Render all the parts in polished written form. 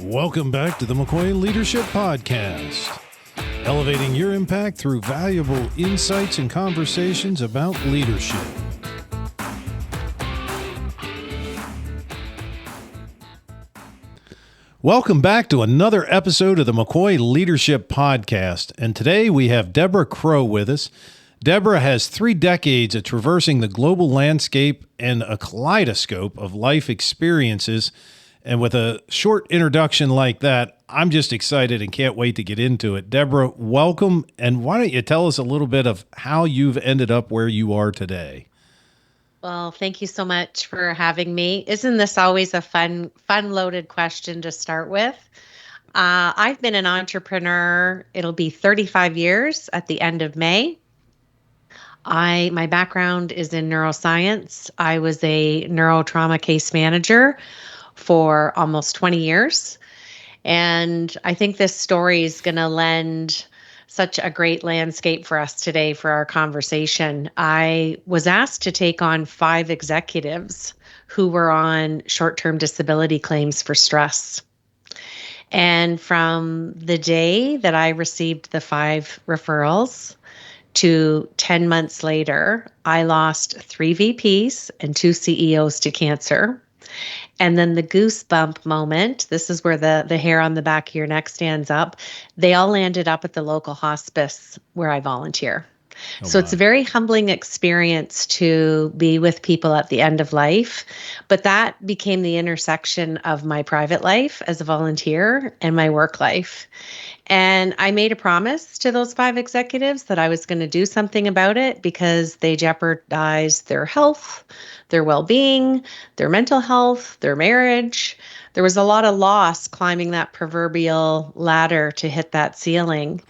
Welcome back to the McCoy Leadership Podcast, elevating your impact through valuable insights and conversations about leadership. Welcome back to another episode of the McCoy Leadership Podcast, and today we have Deborah Crowe with us. Deborah has 3 decades of traversing the global landscape and a kaleidoscope of life experiences. And with a short introduction like that, I'm just excited and can't wait to get into it. Deborah, welcome. And why don't you tell us a little bit of how you've ended up where you are today? Well, thank you so much for having me. Isn't this always a fun-loaded question to start with? I've been an entrepreneur. It'll be 35 years at the end of May. My background is in neuroscience. I was a neurotrauma case manager for almost 20 years. And I think this story is going to lend such a great landscape for us today for our conversation. I was asked to take on 5 executives who were on short-term disability claims for stress. And from the day that I received the 5 referrals to 10 months later, I lost 3 VPs and 2 CEOs to cancer. And then the goosebump moment, this is where the hair on the back of your neck stands up. They all landed up at the local hospice where I volunteer. So it's a very humbling experience to be with people at the end of life. But that became the intersection of my private life as a volunteer and my work life. And I made a promise to those 5 executives that I was going to do something about it because they jeopardized their health, their well-being, their mental health, their marriage. There was a lot of loss climbing that proverbial ladder to hit that ceiling.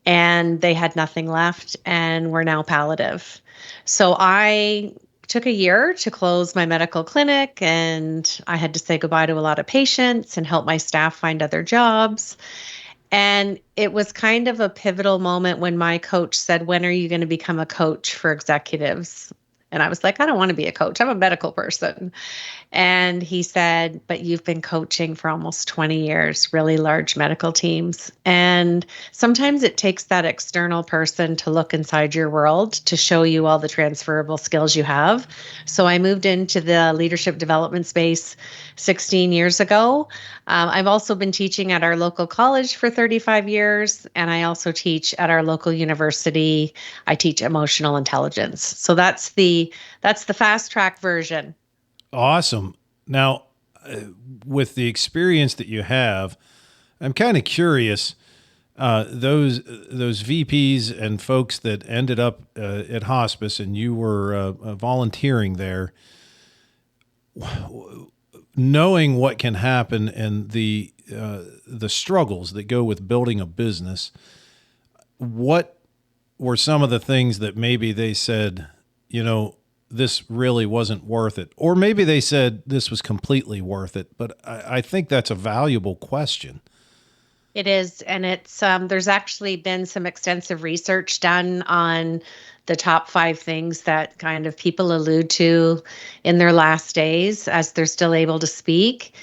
And they had nothing left and were now palliative. So I took a year to close my medical clinic, and I had to say goodbye to a lot of patients and help my staff find other jobs. And it was kind of a pivotal moment when my coach said, "When are you going to become a coach for executives?" And I was like, "I don't want to be a coach. I'm a medical person." And he said, "But you've been coaching for almost 20 years, really large medical teams." And sometimes it takes that external person to look inside your world to show you all the transferable skills you have. So I moved into the leadership development space 16 years ago. I've also been teaching at our local college for 35 years, and I also teach at our local university. I teach emotional intelligence. So that's the fast track version. Awesome. Now, with the experience that you have, I'm kind of curious, those VPs and folks that ended up at hospice and you were volunteering there, knowing what can happen and the struggles that go with building a business, what were some of the things that maybe they said, this really wasn't worth it? Or maybe they said this was completely worth it, but I think that's a valuable question. It is, and it's there's actually been some extensive research done on the top 5 things that kind of people allude to in their last days as they're still able to speak.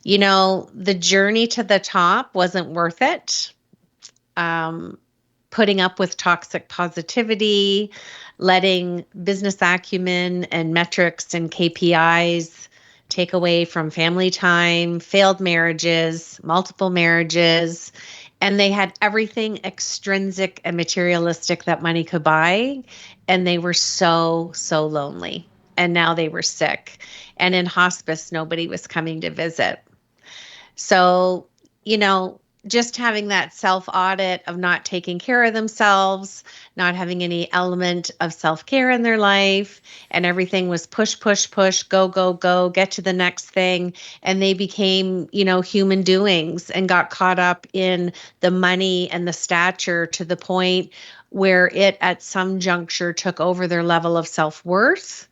The journey to the top wasn't worth it. Putting up with toxic positivity, letting business acumen and metrics and KPIs take away from family time, failed marriages, multiple marriages, and they had everything extrinsic and materialistic that money could buy, and they were so lonely. And now they were sick. And in hospice, nobody was coming to visit. So, just having that self-audit of not taking care of themselves, not having any element of self-care in their life, and everything was push, go, get to the next thing. And they became, human doings and got caught up in the money and the stature to the point where it at some juncture took over their level of self-worth.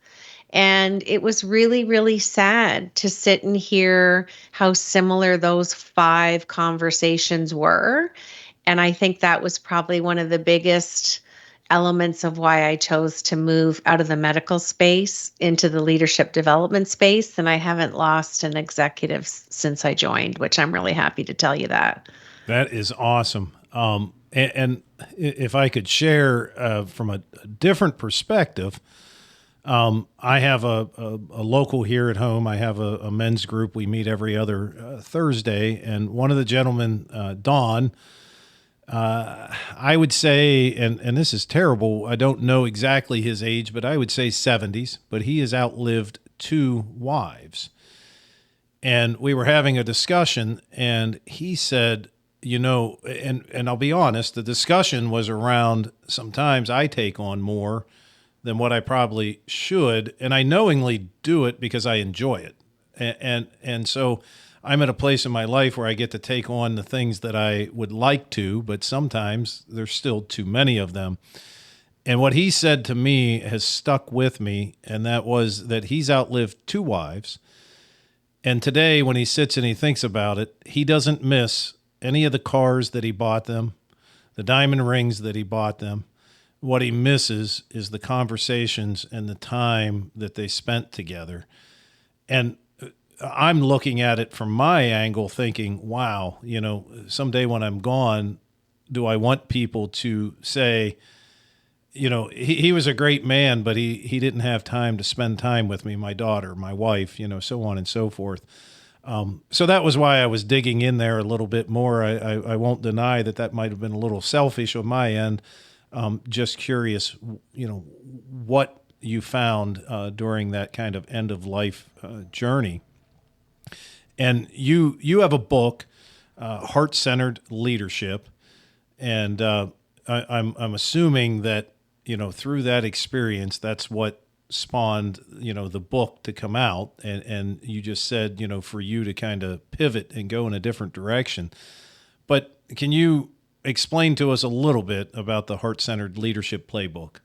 And it was really, really sad to sit and hear how similar those 5 conversations were. And I think that was probably one of the biggest elements of why I chose to move out of the medical space into the leadership development space. And I haven't lost an executive since I joined, which I'm really happy to tell you that. That is awesome. And if I could share from a different perspective, I have a local here at home. I have a men's group. We meet every other Thursday. And one of the gentlemen, Don, I would say, and this is terrible, I don't know exactly his age, but I would say 70s, but he has outlived 2 wives. And we were having a discussion, and he said, and I'll be honest, the discussion was around sometimes I take on more than what I probably should, and I knowingly do it because I enjoy it. And so I'm at a place in my life where I get to take on the things that I would like to, but sometimes there's still too many of them. And what he said to me has stuck with me, and that was that he's outlived 2 wives. And today, when he sits and he thinks about it, he doesn't miss any of the cars that he bought them, the diamond rings that he bought them. What he misses is the conversations and the time that they spent together. And I'm looking at it from my angle thinking, wow, someday when I'm gone, do I want people to say, he was a great man, but he didn't have time to spend time with me, my daughter, my wife, so on and so forth. So that was why I was digging in there a little bit more. I won't deny that might have been a little selfish on my end. Just curious, what you found during that kind of end of life journey. And you have a book, Heart-Centered Leadership, and I'm assuming that through that experience, that's what spawned the book to come out. And you just said for you to kind of pivot and go in a different direction. But can you explain to us a little bit about the Heart-Centered Leadership Playbook?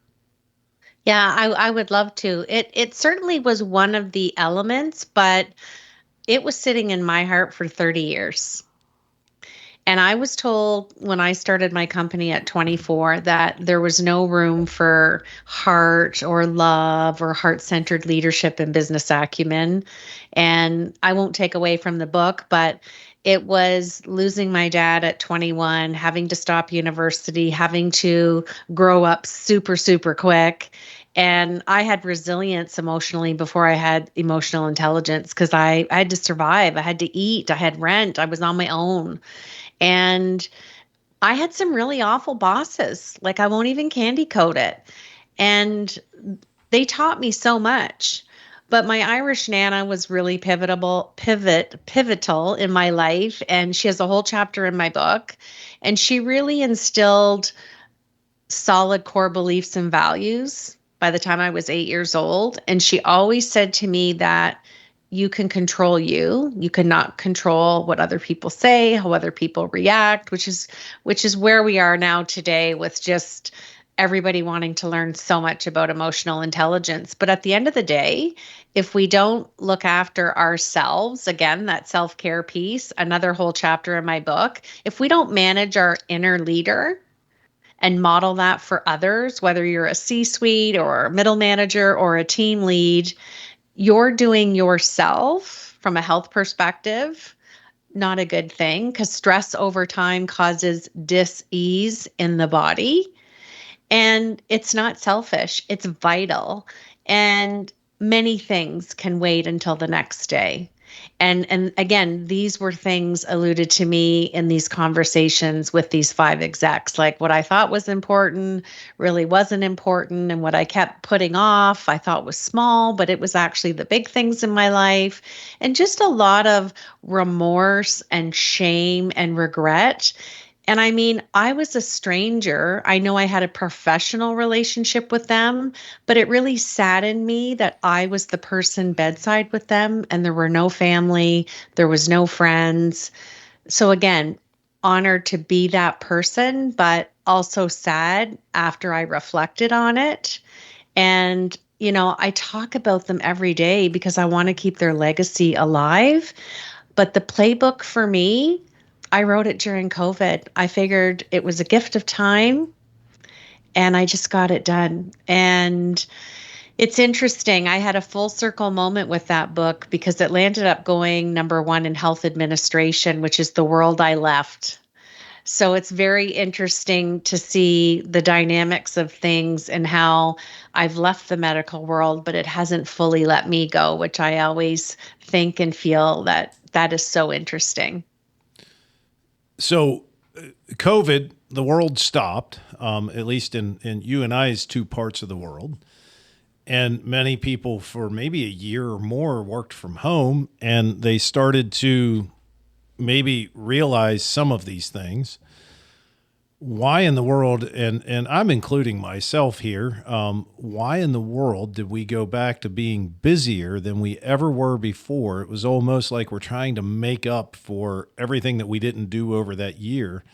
Yeah, I would love to. It certainly was one of the elements, but it was sitting in my heart for 30 years. And I was told when I started my company at 24 that there was no room for heart or love or heart-centered leadership and business acumen. And I won't take away from the book, but it was losing my dad at 21, having to stop university, having to grow up super, super quick. And I had resilience emotionally before I had emotional intelligence because I had to survive. I had to eat. I had rent. I was on my own. And I had some really awful bosses. Like, I won't even candy coat it. And they taught me so much. But my Irish Nana was really pivotal in my life. And she has a whole chapter in my book. And she really instilled solid core beliefs and values by the time I was 8 years old. And she always said to me that you can control you. You cannot control what other people say, how other people react, which is where we are now today with just everybody wanting to learn so much about emotional intelligence. But at the end of the day, if we don't look after ourselves, again, that self-care piece, another whole chapter in my book, if we don't manage our inner leader and model that for others, whether you're a C-suite or a middle manager or a team lead, you're doing yourself from a health perspective not a good thing because stress over time causes dis-ease in the body. And it's not selfish, it's vital. And many things can wait until the next day. And again, these were things alluded to me in these conversations with these 5 execs, like what I thought was important really wasn't important. And what I kept putting off, I thought was small, but it was actually the big things in my life. And just a lot of remorse and shame and regret. And I mean, I was a stranger. I know I had a professional relationship with them, but it really saddened me that I was the person bedside with them and there were no family, there was no friends. So again, honored to be that person, but also sad after I reflected on it. And, I talk about them every day because I want to keep their legacy alive. But the playbook for me, I wrote it during COVID. I figured it was a gift of time and I just got it done. And it's interesting. I had a full circle moment with that book because it landed up going number one in health administration, which is the world I left. So it's very interesting to see the dynamics of things and how I've left the medical world, but it hasn't fully let me go, which I always think and feel that is so interesting. So COVID, the world stopped, at least in you and I's two parts of the world. And many people for maybe a year or more worked from home, and they started to maybe realize some of these things. Why in the world, and I'm including myself here, why in the world did we go back to being busier than we ever were before? It was almost like we're trying to make up for everything that we didn't do over that year.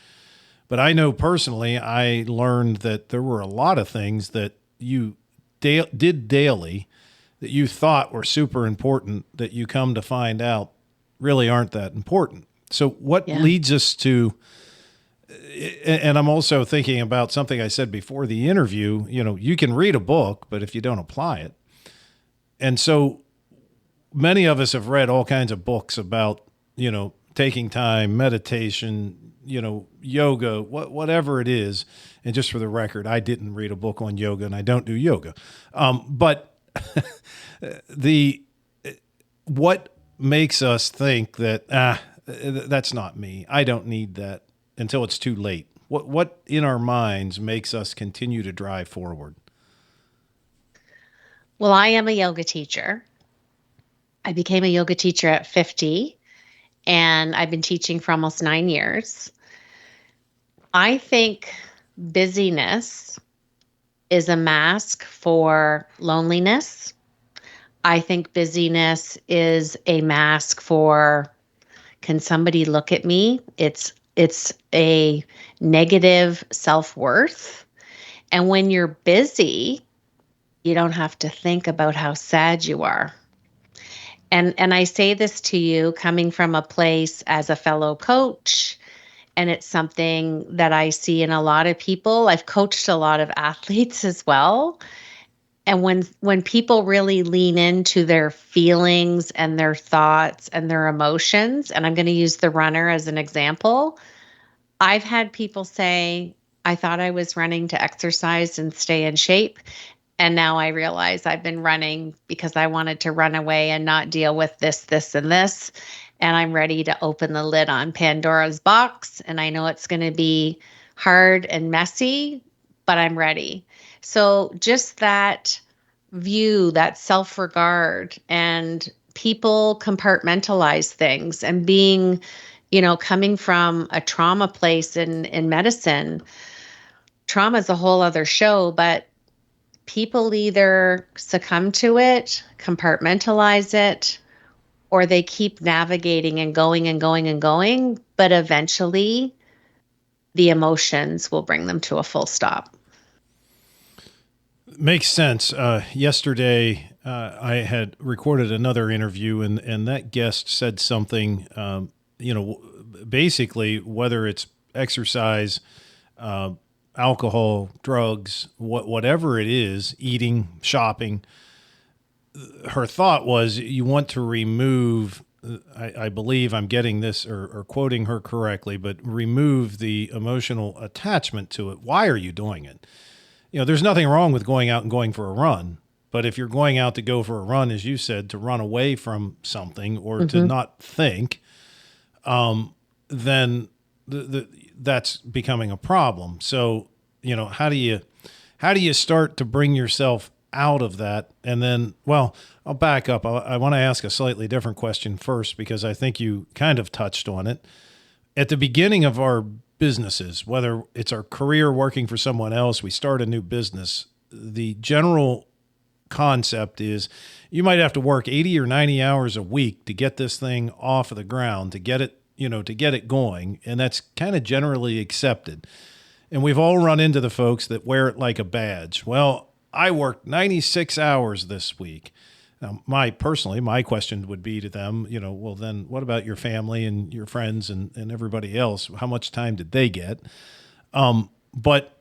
But I know personally, I learned that there were a lot of things that you did daily that you thought were super important that you come to find out really aren't that important. So what leads us to, and I'm also thinking about something I said before the interview, you can read a book, but if you don't apply it. And so many of us have read all kinds of books about, taking time, meditation, yoga, whatever it is. And just for the record, I didn't read a book on yoga and I don't do yoga. But what makes us think that, that's not me. I don't need that until it's too late. What in our minds makes us continue to drive forward? Well, I am a yoga teacher. I became a yoga teacher at 50, and I've been teaching for almost 9 years. I think busyness is a mask for loneliness. I think busyness is a mask for, can somebody look at me? It's a negative self-worth. And when you're busy, you don't have to think about how sad you are. And I say this to you coming from a place as a fellow coach, and it's something that I see in a lot of people. I've coached a lot of athletes as well. And when people really lean into their feelings and their thoughts and their emotions, and I'm going to use the runner as an example, I've had people say, I thought I was running to exercise and stay in shape. And now I realize I've been running because I wanted to run away and not deal with this, this, and this. And I'm ready to open the lid on Pandora's box. And I know it's going to be hard and messy, but I'm ready. So just that view, that self-regard, and people compartmentalize things, and being, coming from a trauma place in medicine, trauma is a whole other show, but people either succumb to it, compartmentalize it, or they keep navigating and going and going and going, but eventually the emotions will bring them to a full stop. Makes sense. Yesterday, I had recorded another interview, and that guest said something, basically, whether it's exercise, alcohol, drugs, whatever it is, eating, shopping, her thought was you want to remove, I believe I'm getting this or quoting her correctly, but remove the emotional attachment to it. Why are you doing it? There's nothing wrong with going out and going for a run, but if you're going out to go for a run, as you said, to run away from something or to not think, then that's becoming a problem. So, how do you start to bring yourself out of that? And then, well, I'll back up. I want to ask a slightly different question first, because I think you kind of touched on it. At the beginning of our businesses, whether it's our career working for someone else, we start a new business, the general concept is you might have to work 80 or 90 hours a week to get this thing off of the ground, to get it going. And that's kind of generally accepted. And we've all run into the folks that wear it like a badge. Well, I worked 96 hours this week. Now, my question would be to them, well, then what about your family and your friends and everybody else? How much time did they get? But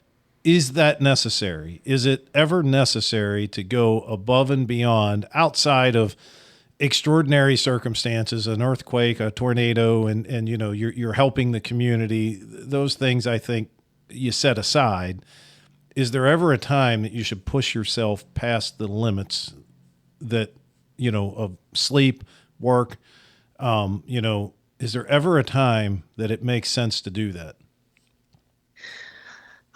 is that necessary? Is it ever necessary to go above and beyond outside of extraordinary circumstances, an earthquake, a tornado, and you're helping the community? Those things I think you set aside. Is there ever a time that you should push yourself past the limits that, of sleep, work? Is there ever a time that it makes sense to do that?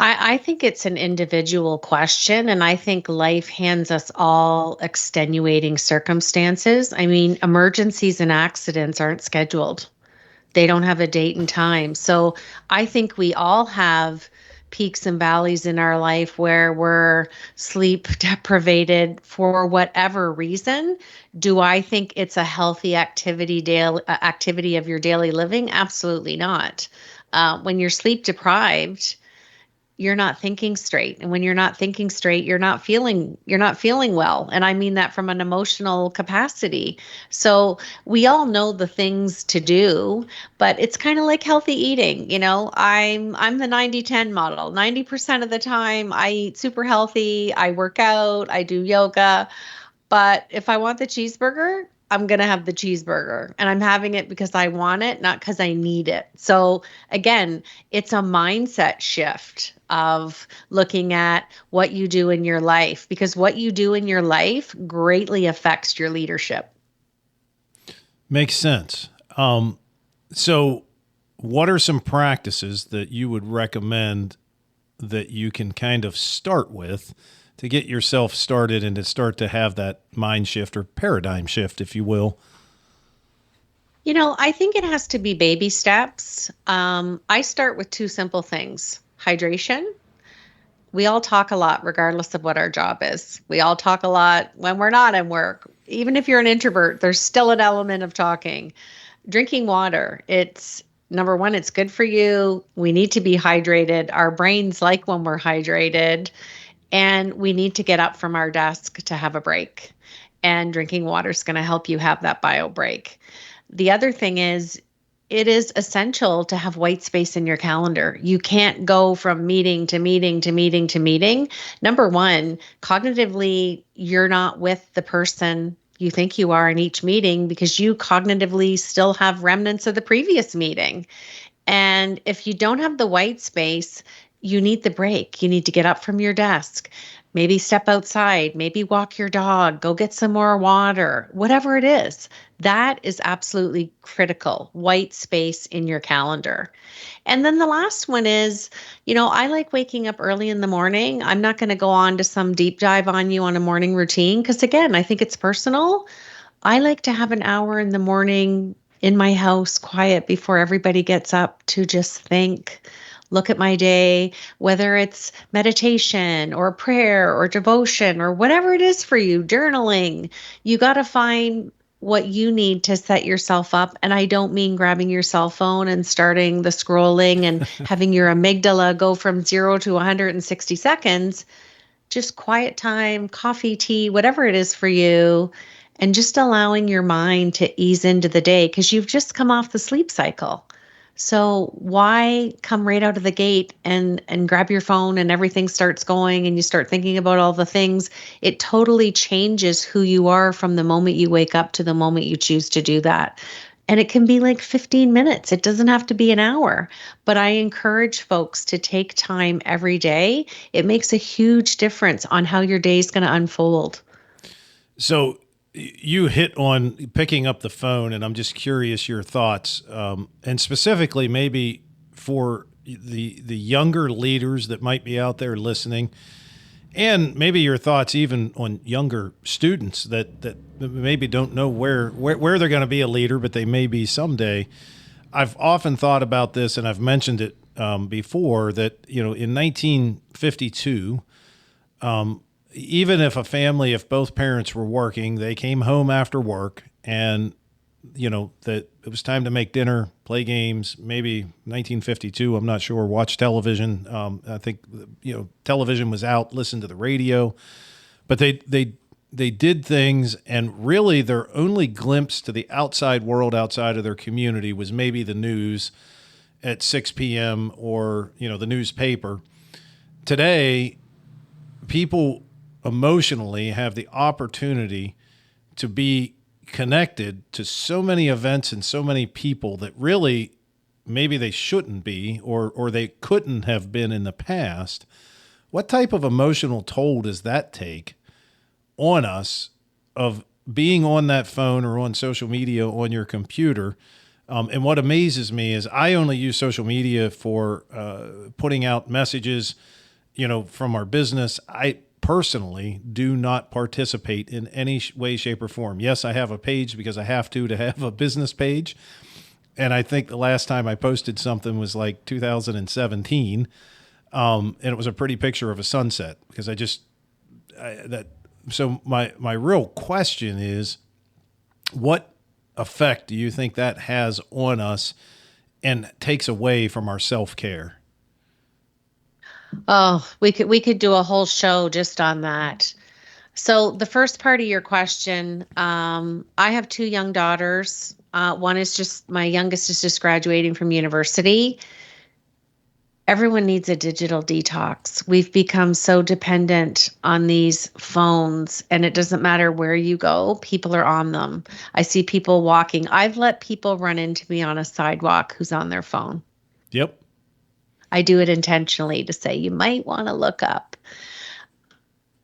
I think it's an individual question, and I think life hands us all extenuating circumstances. I mean, emergencies and accidents aren't scheduled. They don't have a date and time. So I think we all have peaks and valleys in our life where we're sleep deprived for whatever reason. Do I think it's a healthy activity of your daily living? Absolutely not. When you're sleep deprived, you're not thinking straight. And when you're not thinking straight, you're not feeling well. And I mean that from an emotional capacity. So we all know the things to do, but it's kind of like healthy eating. I'm the 90-10 model. 90% of the time I eat super healthy. I work out, I do yoga. But if I want the cheeseburger, I'm going to have the cheeseburger, and I'm having it because I want it, not because I need it. So again, it's a mindset shift of looking at what you do in your life, because what you do in your life greatly affects your leadership. Makes sense. So what are some practices that you would recommend that you can kind of start with to get yourself started and to start to have that mind shift or paradigm shift, if you will? I think it has to be baby steps. I start with two simple things. Hydration. We all talk a lot, regardless of what our job is. We all talk a lot when we're not at work. Even if you're an introvert, there's still an element of talking. Drinking water. It's number one, it's good for you. We need to be hydrated. Our brains like when we're hydrated. And we need to get up from our desk to have a break. And drinking water is going to help you have that bio break. The other thing is, it is essential to have white space in your calendar. You can't go from meeting to meeting to meeting to meeting. Number one, cognitively, you're not with the person you think you are in each meeting because you cognitively still have remnants of the previous meeting. And if you don't have the white space, you need the break. You need to get up from your desk, maybe step outside, maybe walk your dog, go get some more water, whatever it is. That is absolutely critical. White space in your calendar. And then the last one is, I like waking up early in the morning. I'm not going to go on to some deep dive on you on a morning routine because, again, I think it's personal. I like to have an hour in the morning in my house, quiet before everybody gets up, to just think, look at my day, whether it's meditation or prayer or devotion or whatever it is for you, journaling. You got to find what you need to set yourself up. And I don't mean grabbing your cell phone and starting the scrolling and having your amygdala go from 0 to 160 seconds. Just quiet time, coffee, tea, whatever it is for you, and just allowing your mind to ease into the day because you've just come off the sleep cycle. So why come right out of the gate and grab your phone and everything starts going and you start thinking about all the things? It totally changes who you are from the moment you wake up to the moment you choose to do that. And it can be like 15 minutes. It doesn't have to be an hour. But I encourage folks to take time every day. It makes a huge difference on how your day is going to unfold. So you hit on picking up the phone, and I'm just curious your thoughts, and specifically maybe for the younger leaders that might be out there listening, and maybe your thoughts even on younger students that maybe don't know where they're going to be a leader, but they may be someday. I've often thought about this, and I've mentioned it before, that in 1952. Even if a family, if both parents were working, they came home after work and, that it was time to make dinner, play games, maybe 1952, I'm not sure, watch television. I think, television was out, listen to the radio, but they did things, and really their only glimpse to the outside world, outside of their community, was maybe the news at 6 p.m. or, the newspaper. today, people emotionally have the opportunity to be connected to so many events and so many people that really maybe they shouldn't be, or they couldn't have been in the past. What type of emotional toll does that take on us of being on that phone or on social media on your computer? And what amazes me is I only use social media for putting out messages, from our business. I personally do not participate in any way, shape, or form. Yes, I have a page because I have to have a business page. And I think the last time I posted something was like 2017. And it was a pretty picture of a sunset because so my real question is, what effect do you think that has on us and takes away from our self-care? Oh, we could do a whole show just on that. So the first part of your question, I have two young daughters. My youngest is just graduating from university. Everyone needs a digital detox. We've become so dependent on these phones, and it doesn't matter where you go, people are on them. I see people walking. I've let people run into me on a sidewalk who's on their phone. Yep. I do it intentionally to say, you might want to look up.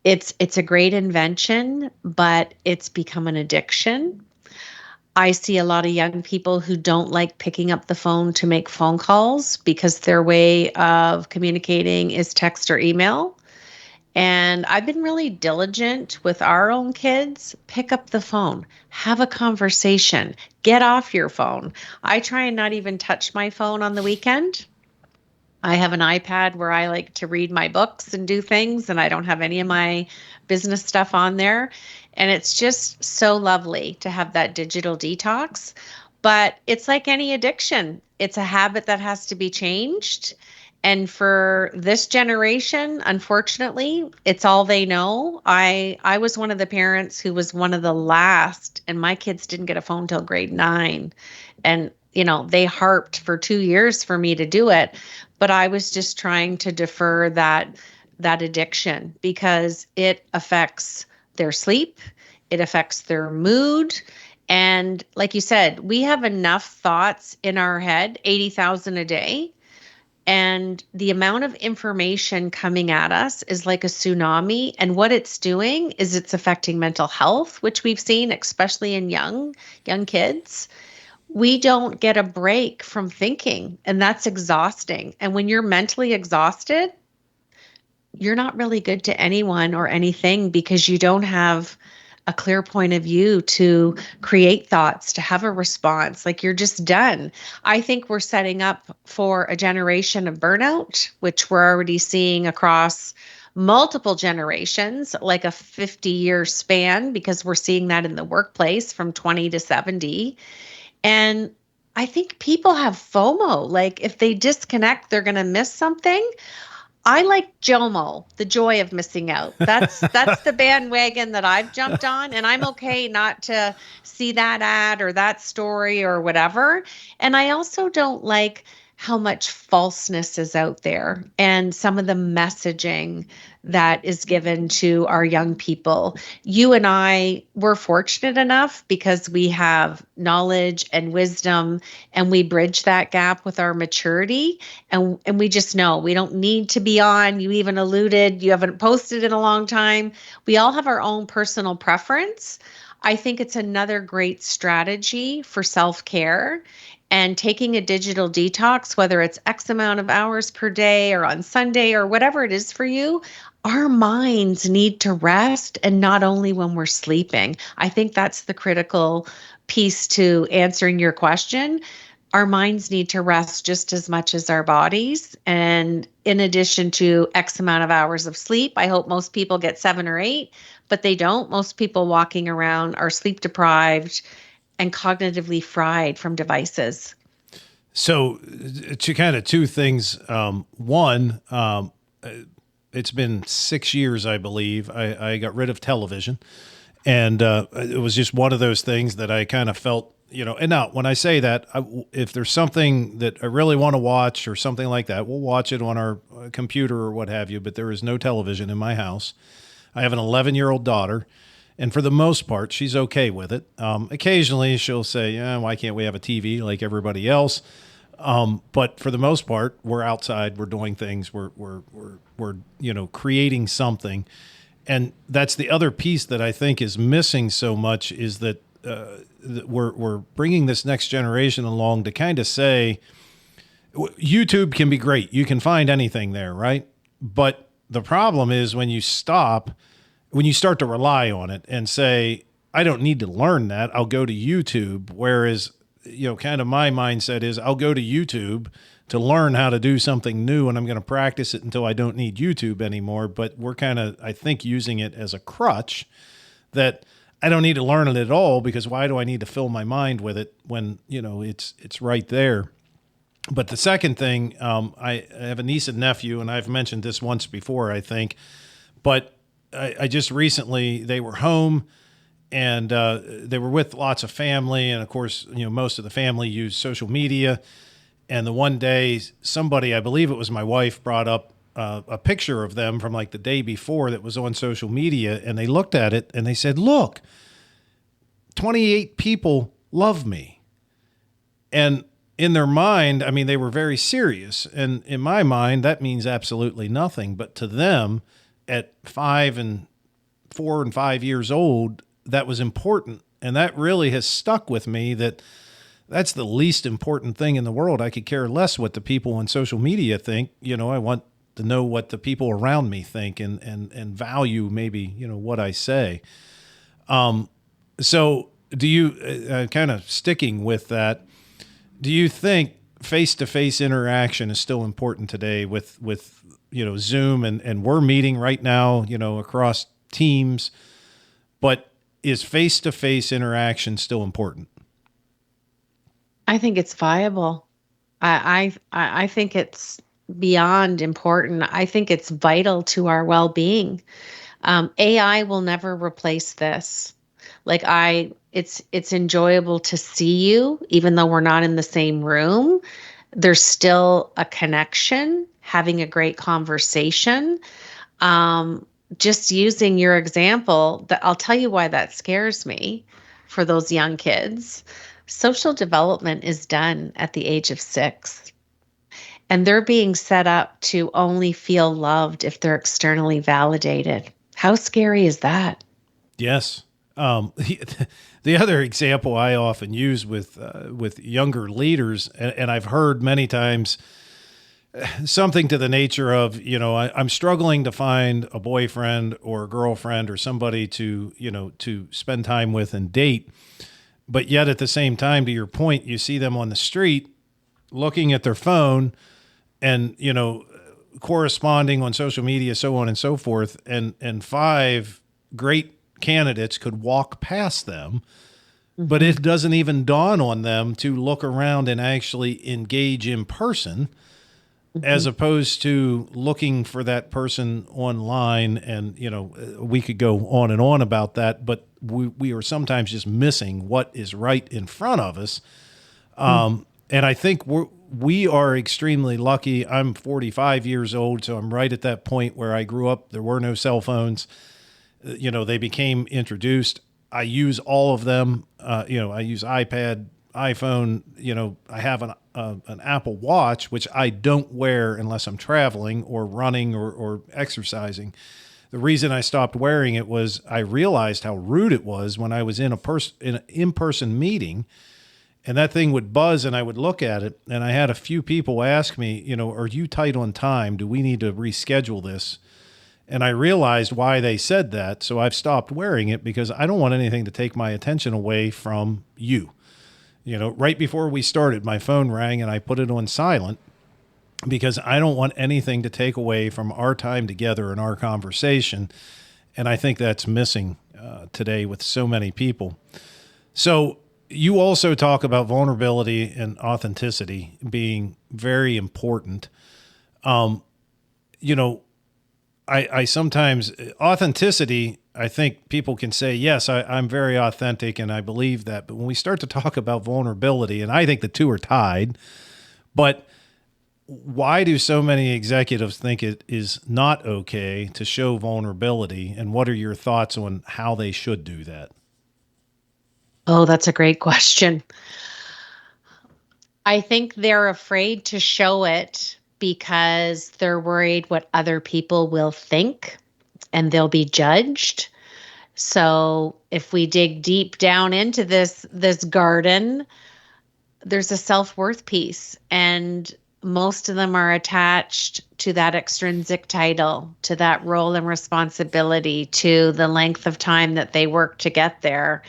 It's a great invention, but it's become an addiction. I see a lot of young people who don't like picking up the phone to make phone calls because their way of communicating is text or email. And I've been really diligent with our own kids. Pick up the phone, have a conversation, get off your phone. I try and not even touch my phone on the weekend. I have an iPad where I like to read my books and do things, and I don't have any of my business stuff on there. And it's just so lovely to have that digital detox. But it's like any addiction. It's a habit that has to be changed. And for this generation, unfortunately, it's all they know. I was one of the parents who was one of the last, and my kids didn't get a phone till grade 9. And they harped for 2 years for me to do it, but I was just trying to defer that addiction because it affects their sleep, it affects their mood. And like you said, we have enough thoughts in our head, 80,000 a day. And the amount of information coming at us is like a tsunami. And what it's doing is it's affecting mental health, which we've seen, especially in young kids. We don't get a break from thinking, and that's exhausting. And when you're mentally exhausted, you're not really good to anyone or anything because you don't have a clear point of view to create thoughts, to have a response. Like you're just done. I think we're setting up for a generation of burnout, which we're already seeing across multiple generations, like a 50-year span, because we're seeing that in the workplace from 20 to 70. And I think people have FOMO. Like if they disconnect, they're going to miss something. I like JOMO, the joy of missing out. That's the bandwagon that I've jumped on, and I'm okay not to see that ad or that story or whatever. And I also don't like how much falseness is out there and some of the messaging that is given to our young people. You and I were fortunate enough because we have knowledge and wisdom, and we bridge that gap with our maturity. And we just know we don't need to be on. You even alluded, you haven't posted in a long time. We all have our own personal preference. I think it's another great strategy for self-care. And taking a digital detox, whether it's X amount of hours per day or on Sunday or whatever it is for you, our minds need to rest, and not only when we're sleeping. I think that's the critical piece to answering your question. Our minds need to rest just as much as our bodies. And in addition to X amount of hours of sleep, I hope most people get 7 or 8, but they don't. Most people walking around are sleep deprived and cognitively fried from devices. So to kind of two things. One, it's been 6 years, I believe. I got rid of television. And it was just one of those things that I kind of felt, and now when I say that, if there's something that I really want to watch or something like that, we'll watch it on our computer or what have you, but there is no television in my house. I have an 11-year-old daughter, and for the most part, she's okay with it. Occasionally she'll say, yeah, why can't we have a TV like everybody else? But for the most part, we're outside, we're doing things, we're creating something. And that's the other piece that I think is missing so much, is that we're bringing this next generation along to kind of say, YouTube can be great. You can find anything there, right? But the problem is when you start to rely on it and say, I don't need to learn that, I'll go to YouTube. Whereas, kind of my mindset is I'll go to YouTube to learn how to do something new, and I'm going to practice it until I don't need YouTube anymore. But we're kind of, I think, using it as a crutch that I don't need to learn it at all, because why do I need to fill my mind with it when, it's right there? But the second thing, I have a niece and nephew, and I've mentioned this once before, I think, but I just recently, they were home, and they were with lots of family. And of course, most of the family use social media. And the one day somebody, I believe it was my wife, brought up a picture of them from like the day before that was on social media. And they looked at it and they said, look, 28 people love me. And in their mind, I mean, they were very serious. And in my mind, that means absolutely nothing. But to them, at 4 and 5 years old, that was important. And that really has stuck with me, that's the least important thing in the world. I could care less what the people on social media think. I want to know what the people around me think and value maybe, what I say. So do you, kind of sticking with that, do you think face-to-face interaction is still important today with Zoom and we're meeting right now, across Teams, but is face-to-face interaction still important? I think it's viable. I think it's beyond important. I think it's vital to our well-being. AI will never replace this. It's enjoyable to see you, even though we're not in the same room. There's still a connection, having a great conversation. Just using your example, I'll tell you why that scares me for those young kids. Social development is done at the age of 6, and they're being set up to only feel loved if they're externally validated. How scary is that? Yes. The other example I often use with younger leaders, and I've heard many times something to the nature of, I'm struggling to find a boyfriend or a girlfriend or somebody to spend time with and date. But yet at the same time, to your point, you see them on the street looking at their phone and, corresponding on social media, so on and so forth. And 5 great candidates could walk past them, but it doesn't even dawn on them to look around and actually engage in person, as opposed to looking for that person online. And, we could go on and on about that, but we are sometimes just missing what is right in front of us. And I think we are extremely lucky. I'm 45 years old, so I'm right at that point where I grew up. There were no cell phones. They became introduced. I use all of them. I use iPad, iPhone. I have an Apple Watch, which I don't wear unless I'm traveling or running or exercising. The reason I stopped wearing it was I realized how rude it was when I was in an in-person meeting, and that thing would buzz and I would look at it. And I had a few people ask me, are you tight on time? Do we need to reschedule this? And I realized why they said that. So I've stopped wearing it because I don't want anything to take my attention away from you. Right before we started, my phone rang and I put it on silent because I don't want anything to take away from our time together and our conversation. And I think that's missing today with so many people. So you also talk about vulnerability and authenticity being very important. I sometimes, authenticity, I think people can say, yes, I'm very authentic and I believe that. But when we start to talk about vulnerability, and I think the two are tied, but why do so many executives think it is not okay to show vulnerability? And what are your thoughts on how they should do that? Oh, that's a great question. I think they're afraid to show it because they're worried what other people will think and they'll be judged. So if we dig deep down into this garden, there's a self-worth piece, and most of them are attached to that extrinsic title, to that role and responsibility, to the length of time that they work to get there.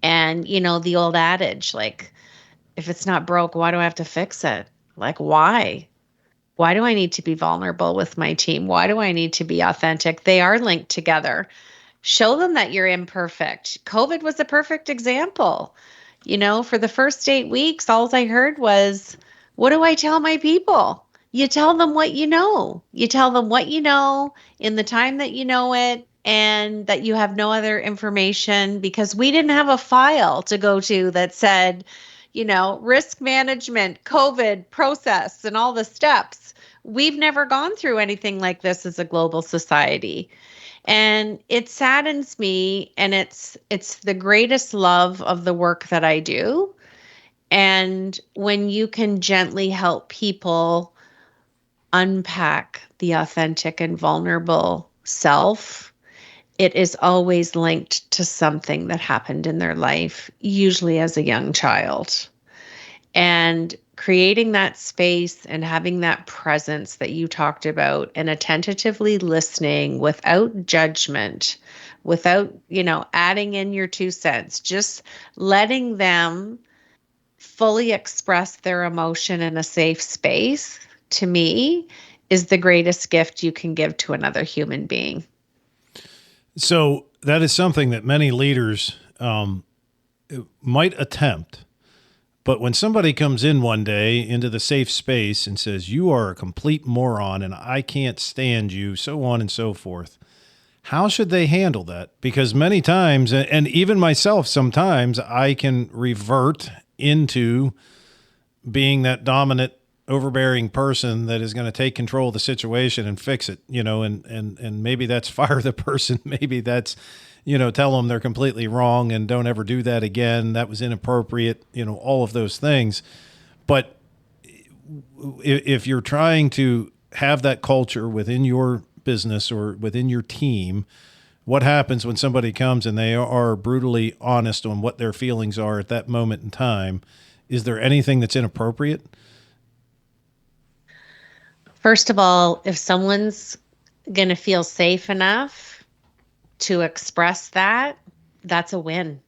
And, the old adage, like, if it's not broke, why do I have to fix it? Like, why? Why do I need to be vulnerable with my team? Why do I need to be authentic? They are linked together. Show them that you're imperfect. COVID was a perfect example. For the first 8 weeks, all I heard was, what do I tell my people? You tell them what you know. You tell them what you know in the time that you know it, and that you have no other information, because we didn't have a file to go to that said, risk management, COVID process, and all the steps. We've never gone through anything like this as a global society. And it saddens me, and it's the greatest love of the work that I do. And when you can gently help people unpack the authentic and vulnerable self, it is always linked to something that happened in their life, usually as a young child. And creating that space and having that presence that you talked about, and attentively listening without judgment, without, adding in your 2 cents, just letting them fully express their emotion in a safe space, to me, is the greatest gift you can give to another human being. So that is something that many leaders might attempt. But when somebody comes in one day into the safe space and says, you are a complete moron and I can't stand you, so on and so forth, how should they handle that? Because many times, and even myself sometimes, I can revert into being that dominant, overbearing person that is going to take control of the situation and fix it, and maybe that's fire the person. Maybe that's, tell them they're completely wrong and don't ever do that again. That was inappropriate, all of those things. But if you're trying to have that culture within your business or within your team, what happens when somebody comes and they are brutally honest on what their feelings are at that moment in time? Is there anything that's inappropriate? First of all, if someone's going to feel safe enough to express that, that's a win.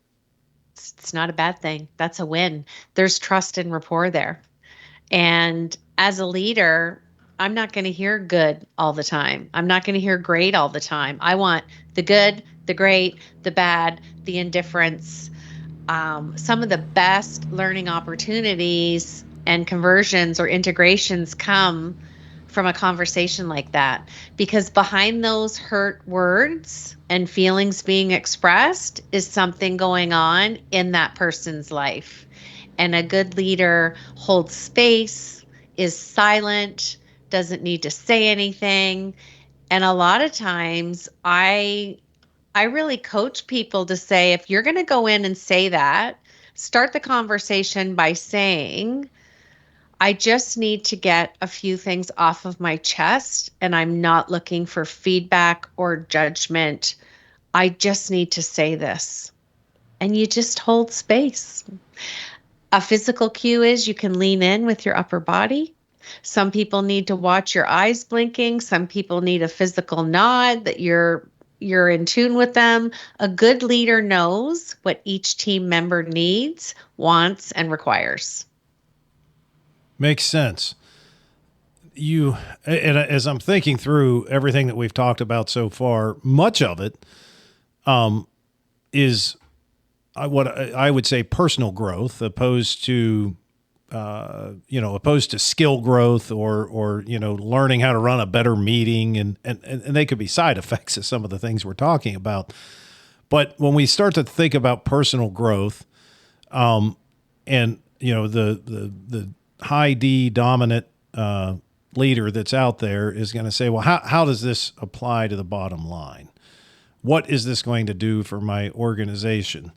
It's not a bad thing. That's a win. There's trust and rapport there. And as a leader, I'm not going to hear good all the time. I'm not going to hear great all the time. I want the good, the great, the bad, the indifference. Some of the best learning opportunities and conversions or integrations come from a conversation like that, because behind those hurt words and feelings being expressed is something going on in that person's life. And a good leader holds space, is silent, doesn't need to say anything. And a lot of times I really coach people to say, if you're going to go in and say that, start the conversation by saying, I just need to get a few things off of my chest, and I'm not looking for feedback or judgment. I just need to say this. And you just hold space. A physical cue is you can lean in with your upper body. Some people need to watch your eyes blinking. Some people need a physical nod that you're in tune with them. A good leader knows what each team member needs, wants, and requires. Makes sense. And as I'm thinking through everything that we've talked about so far, much of it is what I would say personal growth, opposed to opposed to skill growth or learning how to run a better meeting, and they could be side effects of some of the things we're talking about. But when we start to think about personal growth, and the high D dominant leader that's out there is going to say, well, how does this apply to the bottom line? What is this going to do for my organization?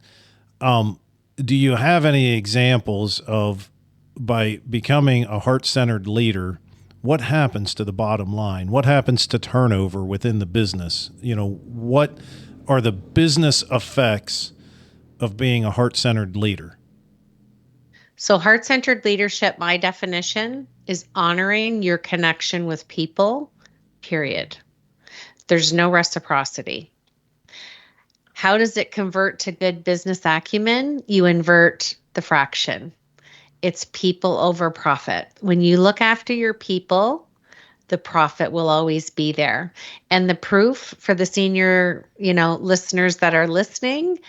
Do you have any examples of, by becoming a heart-centered leader, what happens to the bottom line? What happens to turnover within the business? What are the business effects of being a heart-centered leader? So heart-centered leadership, my definition, is honoring your connection with people, period. There's no reciprocity. How does it convert to good business acumen? You invert the fraction. It's people over profit. When you look after your people, the profit will always be there. And the proof for the senior, listeners that are listening,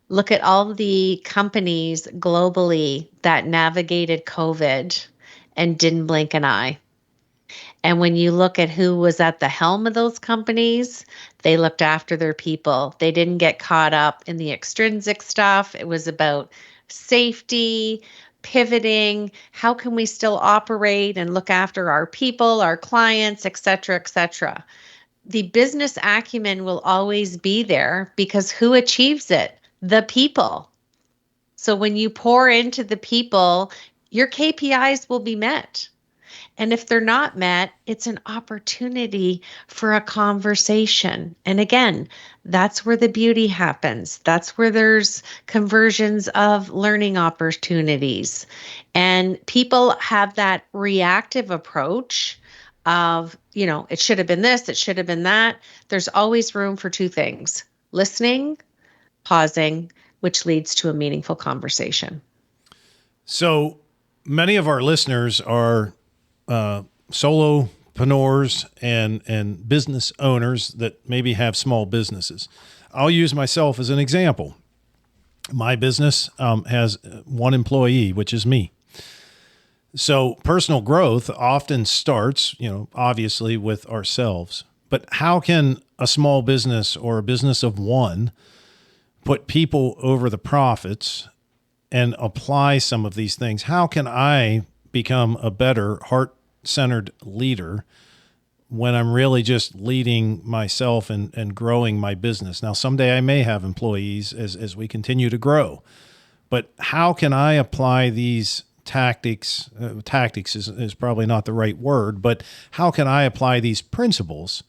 look at all the companies globally that navigated COVID and didn't blink an eye. And when you look at who was at the helm of those companies, they looked after their people. They didn't get caught up in the extrinsic stuff. It was about safety, pivoting, how can we still operate and look after our people, our clients, et cetera, et cetera. The business acumen will always be there because who achieves it? The people. So when you pour into the people, your KPIs will be met. And if they're not met, it's an opportunity for a conversation. And again, that's where the beauty happens. That's where there's conversions of learning opportunities. And people have that reactive approach of, it should have been this, it should have been that. There's always room for two things: listening, pausing, which leads to a meaningful conversation. So many of our listeners are solopreneurs and business owners that maybe have small businesses. I'll use myself as an example. My business has one employee, which is me. So personal growth often starts, obviously with ourselves. But how can a small business or a business of one put people over the profits and apply some of these things? How can I become a better heart-centered leader when I'm really just leading myself and growing my business? Now, someday I may have employees as we continue to grow, but how can I apply these tactics? Tactics is probably not the right word, but how can I apply these principles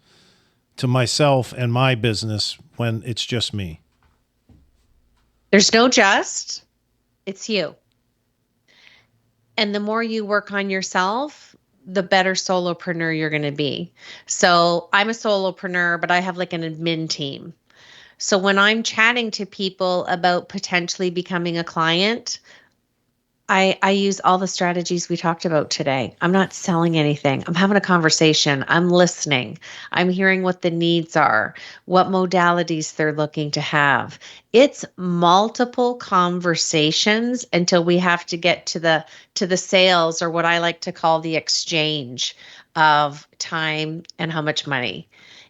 to myself and my business when it's just me? There's no just, it's you. And the more you work on yourself, the better solopreneur you're going to be. So I'm a solopreneur, but I have like an admin team. So when I'm chatting to people about potentially becoming a client, I use all the strategies we talked about today. I'm not selling anything. I'm having a conversation. I'm listening. I'm hearing what the needs are, what modalities they're looking to have. It's multiple conversations until we have to get to the sales, or what I like to call the exchange of time and how much money.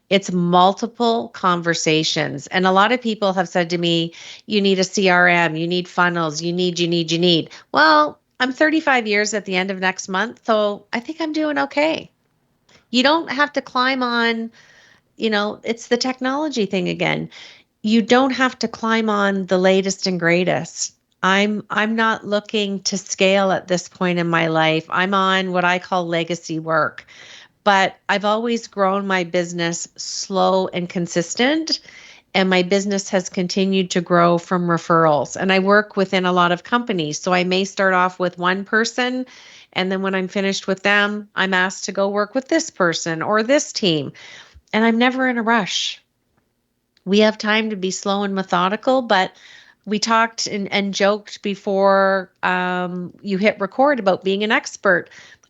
It's multiple conversations. And a lot of people have said to me, you need a CRM, you need funnels, you need. Well, I'm 35 years at the end of next month, so I think I'm doing okay. You don't have to climb on, it's the technology thing again. You don't have to climb on the latest and greatest. I'm not looking to scale at this point in my life. I'm on what I call legacy work. But I've always grown my business slow and consistent, and my business has continued to grow from referrals. And I work within a lot of companies. So I may start off with one person, and then when I'm finished with them, I'm asked to go work with this person or this team. And I'm never in a rush. We have time to be slow and methodical, but we talked and joked before you hit record about being an expert.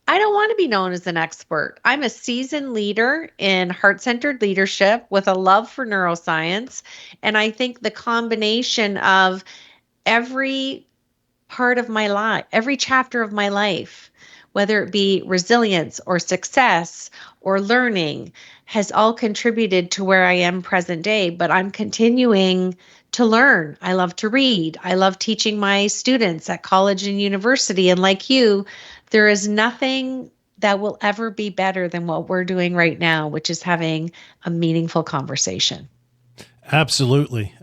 I don't want to be known as an expert. I'm a seasoned leader in heart-centered leadership with a love for neuroscience. And I think the combination of every part of my life, every chapter of my life, whether it be resilience or success or learning, has all contributed to where I am present day. But I'm continuing to learn. I love to read. I love teaching my students at college and university. And like you, there is nothing that will ever be better than what we're doing right now, which is having a meaningful conversation. Absolutely.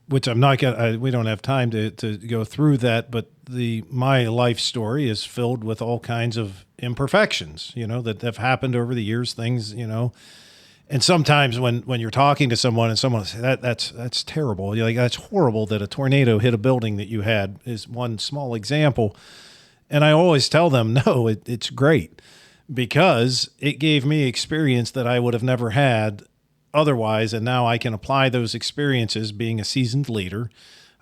Which I'm not gonna, we don't have time to go through that, but my life story is filled with all kinds of imperfections, that have happened over the years, things, and sometimes when you're talking to someone and someone says that's terrible, you're like, that's horrible that a tornado hit a building that you had, is one small example. And I always tell them, no, it's great, because it gave me experience that I would have never had otherwise. And now I can apply those experiences. Being a seasoned leader,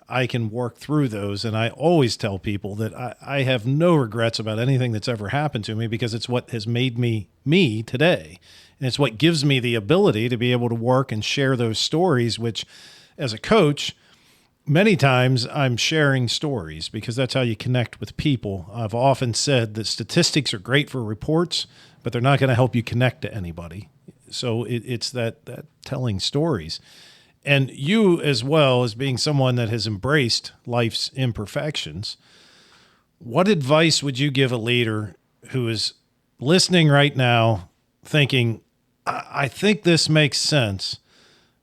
I can work through those. And I always tell people that I have no regrets about anything that's ever happened to me, because it's what has made me today. And it's what gives me the ability to be able to work and share those stories, which, as a coach, many times I'm sharing stories because that's how you connect with people. I've often said that statistics are great for reports, but they're not going to help you connect to anybody. So it's that telling stories. And you, as well, as being someone that has embraced life's imperfections, what advice would you give a leader who is listening right now thinking, I think this makes sense,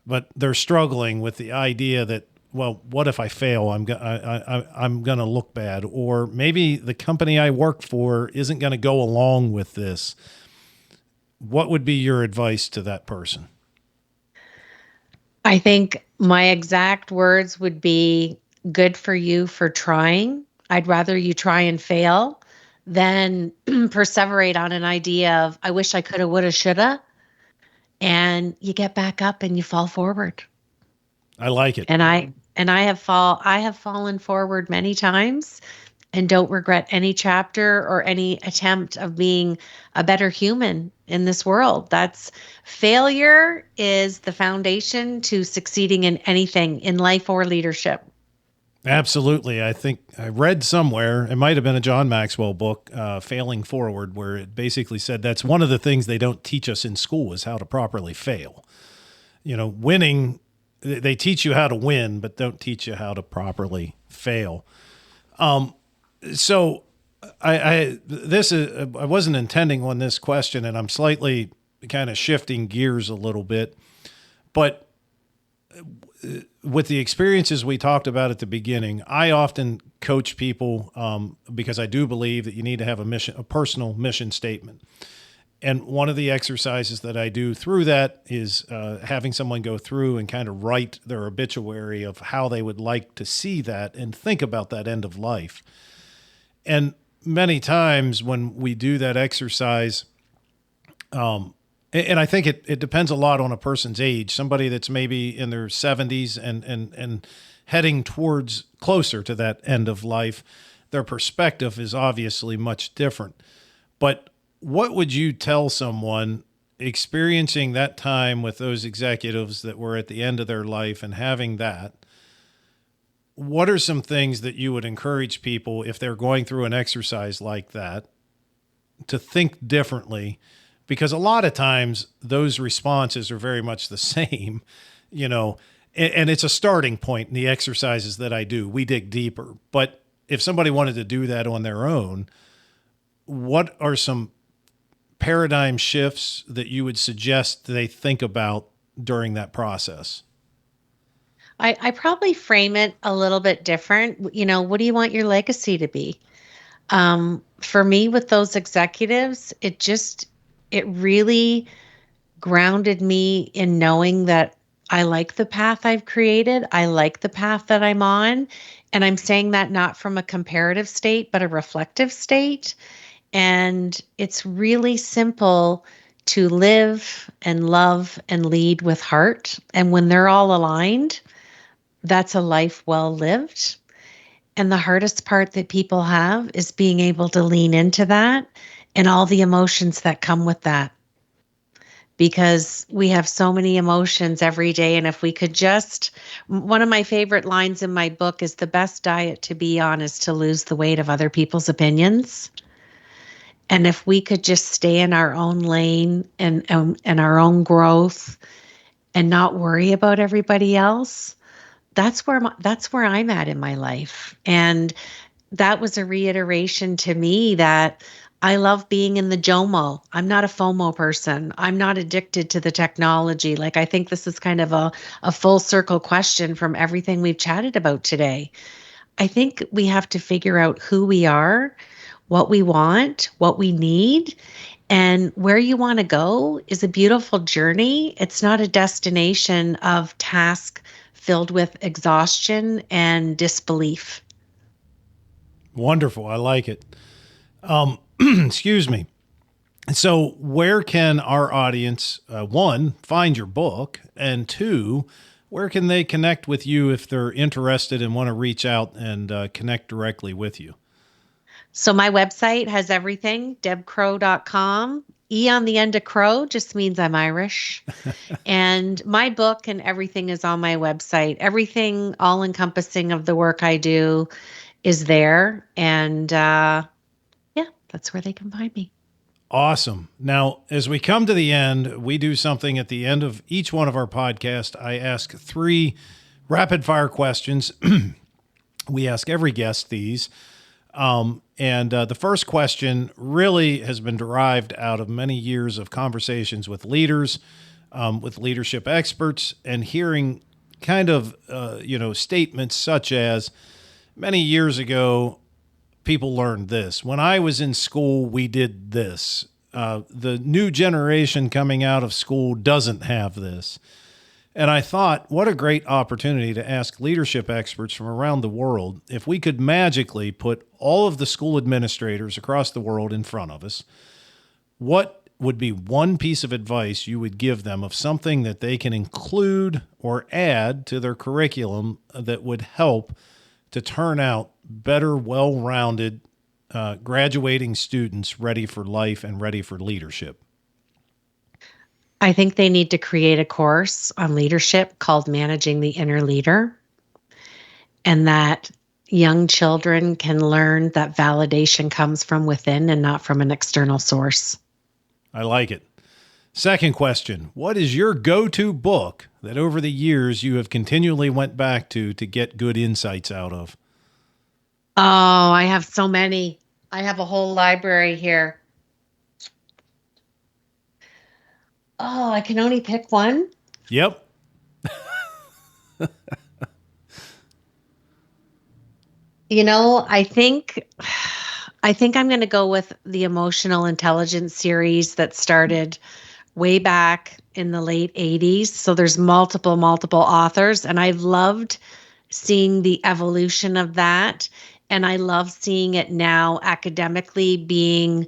but they're struggling with the idea that, well, what if I fail? I'm going to look bad. Or maybe the company I work for isn't going to go along with this. What would be your advice to that person? I think my exact words would be, good for you for trying. I'd rather you try and fail than perseverate on an idea of, I wish I coulda, woulda, shoulda. And you get back up and you fall forward. I like it. And I have fallen forward many times and don't regret any chapter or any attempt of being a better human in this world. Failure is the foundation to succeeding in anything in life or leadership. Absolutely. I think I read somewhere, it might have been a John Maxwell book, Failing Forward, where it basically said that's one of the things they don't teach us in school is how to properly fail. Winning, they teach you how to win, but don't teach you how to properly fail. So I wasn't intending on this question, and I'm slightly kind of shifting gears a little bit, but with the experiences we talked about at the beginning, I often coach people because I do believe that you need to have a personal mission statement. And one of the exercises that I do through that is having someone go through and kind of write their obituary of how they would like to see that and think about that end of life. And many times when we do that exercise, and I think it depends a lot on a person's age. Somebody that's maybe in their 70s and heading towards closer to that end of life, their perspective is obviously much different. But what would you tell someone experiencing that time with those executives that were at the end of their life and having that? What are some things that you would encourage people, if they're going through an exercise like that, to think differently? Because a lot of times those responses are very much the same, and it's a starting point in the exercises that I do. We dig deeper. But if somebody wanted to do that on their own, what are some paradigm shifts that you would suggest they think about during that process? I probably frame it a little bit different. What do you want your legacy to be? For me, with those executives, it really grounded me in knowing that I like the path I've created. I like the path that I'm on. And I'm saying that not from a comparative state, but a reflective state. And it's really simple to live and love and lead with heart. And when they're all aligned, that's a life well lived. And the hardest part that people have is being able to lean into that and all the emotions that come with that. because we have so many emotions every day. And if we could just, one of my favorite lines in my book is the best diet to be on is to lose the weight of other people's opinions. And if we could just stay in our own lane and our own growth and not worry about everybody else, that's where I'm at in my life. And that was a reiteration to me that I love being in the JOMO. I'm not a FOMO person. I'm not addicted to the technology. Like, I think this is kind of a full circle question from everything we've chatted about today. I think we have to figure out who we are, what we want, what we need, and where you want to go is a beautiful journey. It's not a destination of task filled with exhaustion and disbelief. Wonderful. I like it. Excuse me. So where can our audience, one, find your book, and two, where can they connect with you if they're interested and want to reach out and connect directly with you? So my website has everything, debcrowe.com. E on the end of Crow just means I'm Irish. And my book and everything is on my website. Everything all encompassing of the work I do is there. And that's where they can find me. Awesome. Now, as we come to the end, we do something at the end of each one of our podcasts. I ask 3 rapid fire questions. We ask every guest these. And the first question really has been derived out of many years of conversations with leaders, with leadership experts, and hearing kind of, statements such as, many years ago, people learned this. When I was in school, we did this. The new generation coming out of school doesn't have this. And I thought, what a great opportunity to ask leadership experts from around the world if we could magically put all of the school administrators across the world in front of us. What would be one piece of advice you would give them of something that they can include or add to their curriculum that would help to turn out better, well-rounded, graduating students ready for life and ready for leadership? I think they need to create a course on leadership called Managing the Inner Leader, and that young children can learn that validation comes from within and not from an external source. I like it. Second question, what is your go-to book that over the years you have continually went back to get good insights out of? Oh, I have so many. I have a whole library here. Oh, I can only pick one? Yep. I think I'm going to go with the Emotional Intelligence series that started way back in the late 80s. So there's multiple authors, and I've loved seeing the evolution of that. And I love seeing it now academically being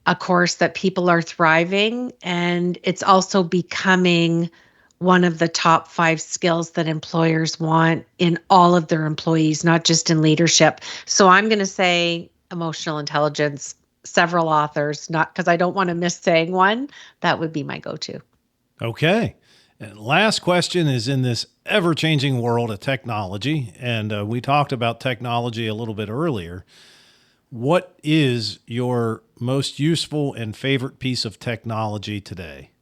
a course that people are thriving. And it's also becoming one of the top 5 skills that employers want in all of their employees, not just in leadership. So I'm going to say emotional intelligence, several authors, not because I don't want to miss saying one. That would be my go-to. Okay. And last question is, in this ever-changing world of technology, and we talked about technology a little bit earlier, what is your most useful and favorite piece of technology today?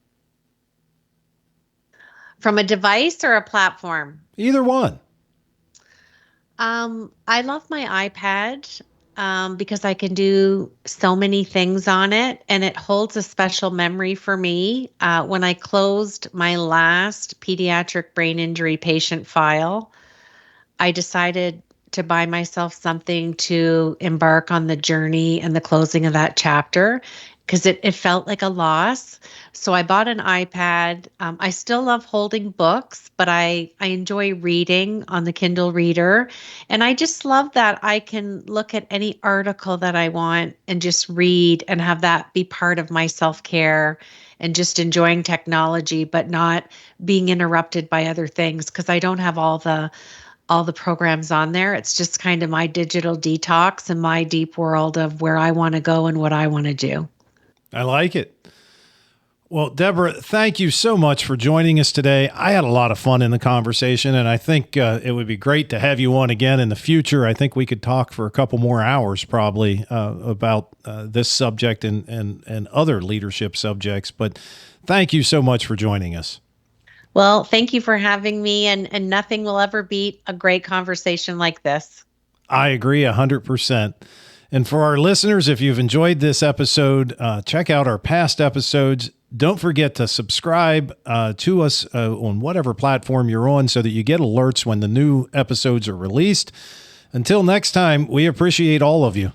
From a device or a platform? Either one. I love my iPad because I can do so many things on it, and it holds a special memory for me. When I closed my last pediatric brain injury patient file, I decided to buy myself something to embark on the journey and the closing of that chapter because it felt like a loss. So I bought an iPad. I still love holding books, but I enjoy reading on the Kindle Reader. And I just love that I can look at any article that I want and just read and have that be part of my self-care and just enjoying technology, but not being interrupted by other things because I don't have all the programs on there. It's just kind of my digital detox and my deep world of where I want to go and what I want to do. I like it. Well, Deborah, thank you so much for joining us today. I had a lot of fun in the conversation, and I think it would be great to have you on again in the future. I think we could talk for a couple more hours probably about this subject and other leadership subjects. But thank you so much for joining us. Well, thank you for having me, and nothing will ever beat a great conversation like this. I agree 100%. And for our listeners, if you've enjoyed this episode, check out our past episodes. Don't forget to subscribe to us on whatever platform you're on so that you get alerts when the new episodes are released. Until next time, we appreciate all of you.